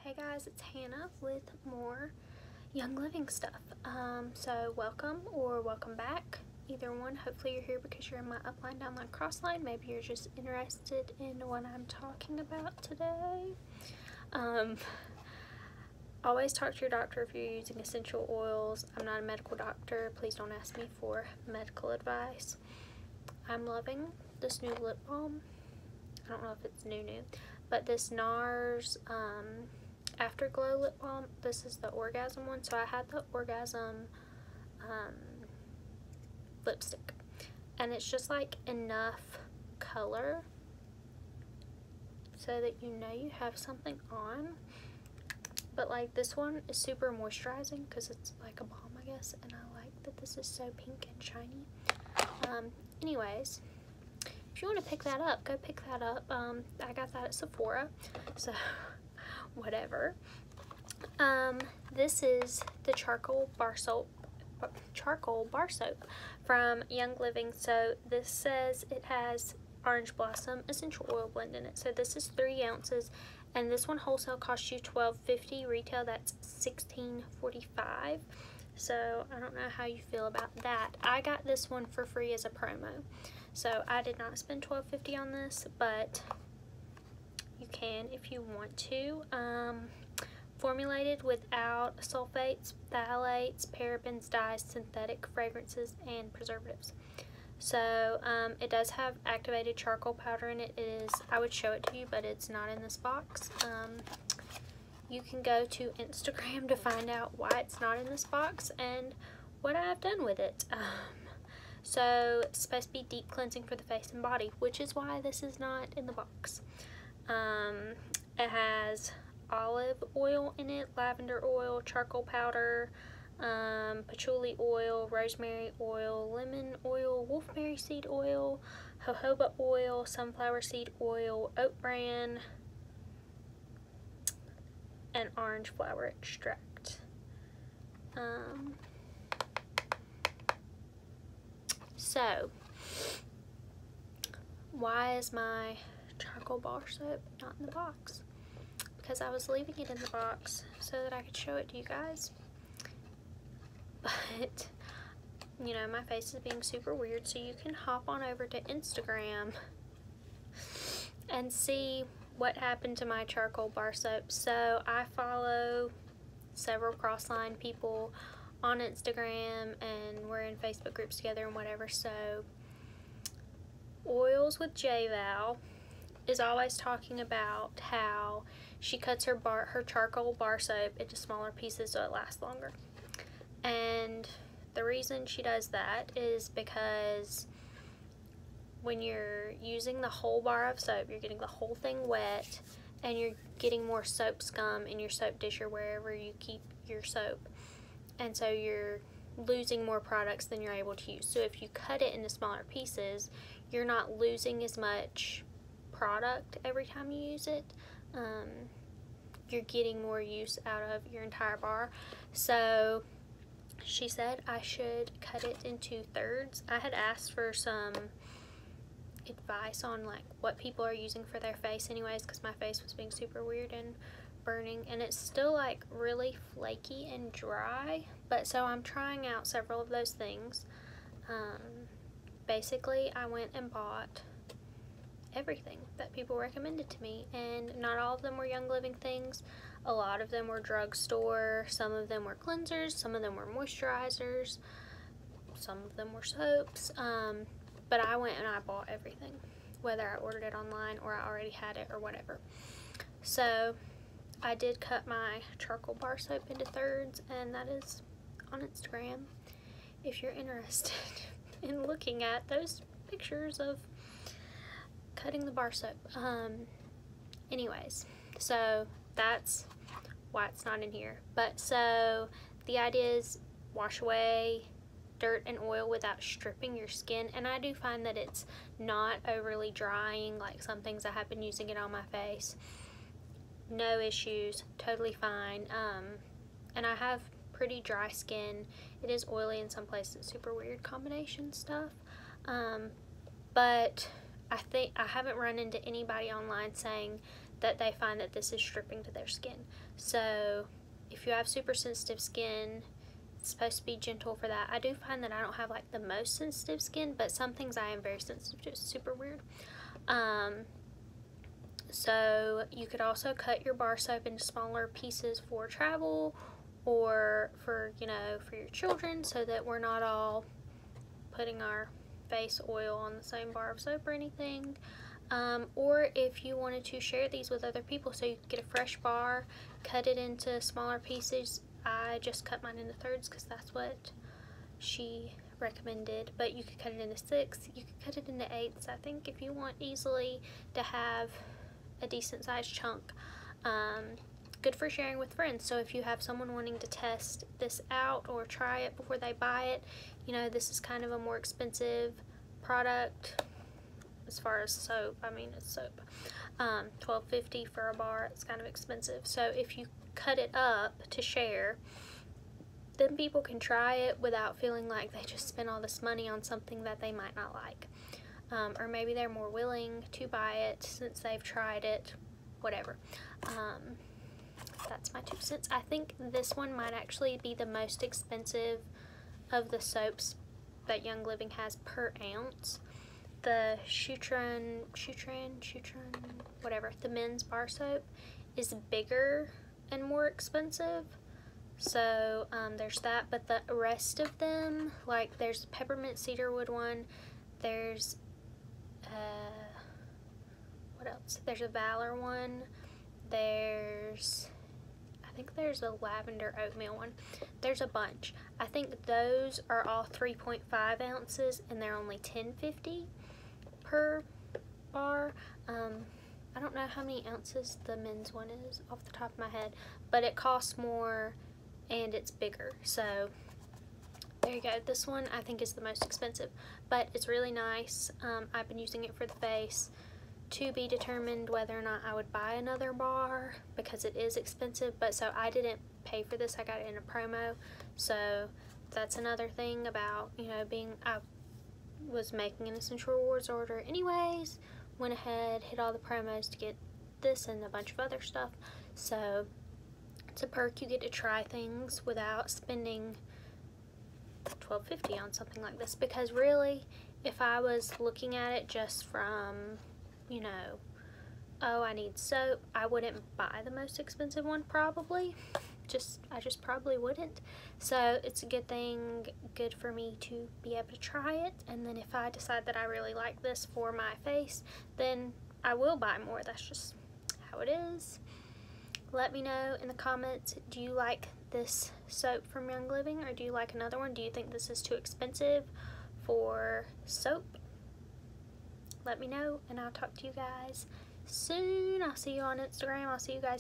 Hey guys, it's Hannah with more Young Living stuff. So welcome or welcome back, either one. Hopefully you're here because you're in my upline, downline, crossline. Maybe you're just interested in what I'm talking about today. Always talk to your doctor if you're using essential oils. I'm not a medical doctor. Please don't ask me for medical advice. I'm loving this new lip balm. I don't know if it's new, but this NARS Afterglow lip balm. This is the Orgasm one. So I had the Orgasm lipstick, and it's just like enough color so that you know you have something on. But like this one is super moisturizing because it's like a balm, I guess, and I like that this is so pink and shiny. Anyways, if you want to pick that up, go pick that up. I got that at Sephora, so whatever. This is the charcoal bar soap from Young Living. So this says it has orange blossom essential oil blend in it. So this is 3 ounces, and this one wholesale costs you $12.50. Retail, that's $16.45. So I don't know how you feel about that. I got this one for free as a promo, so I did not spend $12.50 on this, but you can if you want to. Formulated without sulfates, phthalates, parabens, dyes, synthetic fragrances, and preservatives. So it does have activated charcoal powder in it. It is, I would show it to you, but it's not in this box. You can go to Instagram to find out why it's not in this box and what I've done with it. So it's supposed to be deep cleansing for the face and body, which is why this is not in the box. It has olive oil in it, lavender oil, charcoal powder, patchouli oil, rosemary oil, lemon oil, wolfberry seed oil, jojoba oil, sunflower seed oil, oat bran, and orange flower extract. So why is my charcoal bar soap not in the box? Because I was leaving it in the box so that I could show it to you guys. But, you know, my face is being super weird, so you can hop on over to Instagram and see what happened to my charcoal bar soap. So I follow several crossline people on Instagram, and we're in Facebook groups together and whatever. So Oils with J-Val is always talking about how she cuts her charcoal bar soap into smaller pieces so it lasts longer. And the reason she does that is because when you're using the whole bar of soap, you're getting the whole thing wet, and you're getting more soap scum in your soap dish or wherever you keep your soap. And so you're losing more products than you're able to use. So if you cut it into smaller pieces, you're not losing as much product every time you use it. You're getting more use out of your entire bar. So she said I should cut it into thirds. I had asked for some advice on like what people are using for their face anyways, because my face was being super weird and burning, and it's still like really flaky and dry. But so I'm trying out several of those things. Basically I went and bought everything that people recommended to me, and not all of them were Young Living things. A lot of them were drugstore, some of them were cleansers, some of them were moisturizers, some of them were soaps, but I went and I bought everything, whether I ordered it online or I already had it or whatever. So I did cut my charcoal bar soap into thirds, and that is on Instagram if you're interested in looking at those pictures of cutting the bar soap. Anyways, so that's why it's not in here. But so the idea is wash away dirt and oil without stripping your skin, and I do find that it's not overly drying like some things I have been using it on my face. No issues, totally fine. And I have pretty dry skin. It is oily in some places, super weird combination stuff. But I think I haven't run into anybody online saying that they find that this is stripping to their skin. So if you have super sensitive skin, it's supposed to be gentle for that. I do find that I don't have like the most sensitive skin, but some things I am very sensitive to. It's super weird. So you could also cut your bar soap into smaller pieces for travel, or for, you know, for your children, so that we're not all putting our face oil on the same bar of soap or anything. Or if you wanted to share these with other people, so you could get a fresh bar, cut it into smaller pieces. I just cut mine into thirds because that's what she recommended, but you could cut it into 6, you could cut it into 8s, I think, if you want easily to have a decent sized chunk. Good for sharing with friends. So if you have someone wanting to test this out or try it before they buy it, you know, this is kind of a more expensive product as far as soap. I mean, it's soap. $12.50 for a bar. It's kind of expensive. So if you cut it up to share, then people can try it without feeling like they just spent all this money on something that they might not like. Or maybe they're more willing to buy it since they've tried it, whatever. That's my 2 cents. I think this one might actually be the most expensive of the soaps that Young Living has per ounce. The Shutran, whatever, the men's bar soap is bigger and more expensive. So there's that, but the rest of them, like there's a peppermint cedarwood one, there's what else? There's a Valor one, there's, I think there's a lavender oatmeal one. There's a bunch. I think those are all 3.5 ounces and they're only $10.50 per bar. I don't know how many ounces the men's one is off the top of my head, but it costs more and it's bigger. So there you go. This one I think is the most expensive, but it's really nice. I've been using it for the face. To be determined whether or not I would buy another bar because it is expensive, but so I didn't pay for this. I got it in a promo. So that's another thing about, you know, I was making an Essential Rewards order anyways, went ahead, hit all the promos to get this and a bunch of other stuff. So it's a perk. You get to try things without spending $12.50 on something like this, because really, if I was looking at it just from, you know, oh, I need soap, I wouldn't buy the most expensive one probably. I just probably wouldn't. So it's a good thing, good for me to be able to try it, and then if I decide that I really like this for my face, then I will buy more. That's just how it is. Let me know in the comments, do you like this soap from Young Living, or do you like another one? Do you think this is too expensive for soap? Let me know, and I'll talk to you guys soon. I'll see you on Instagram. I'll see you guys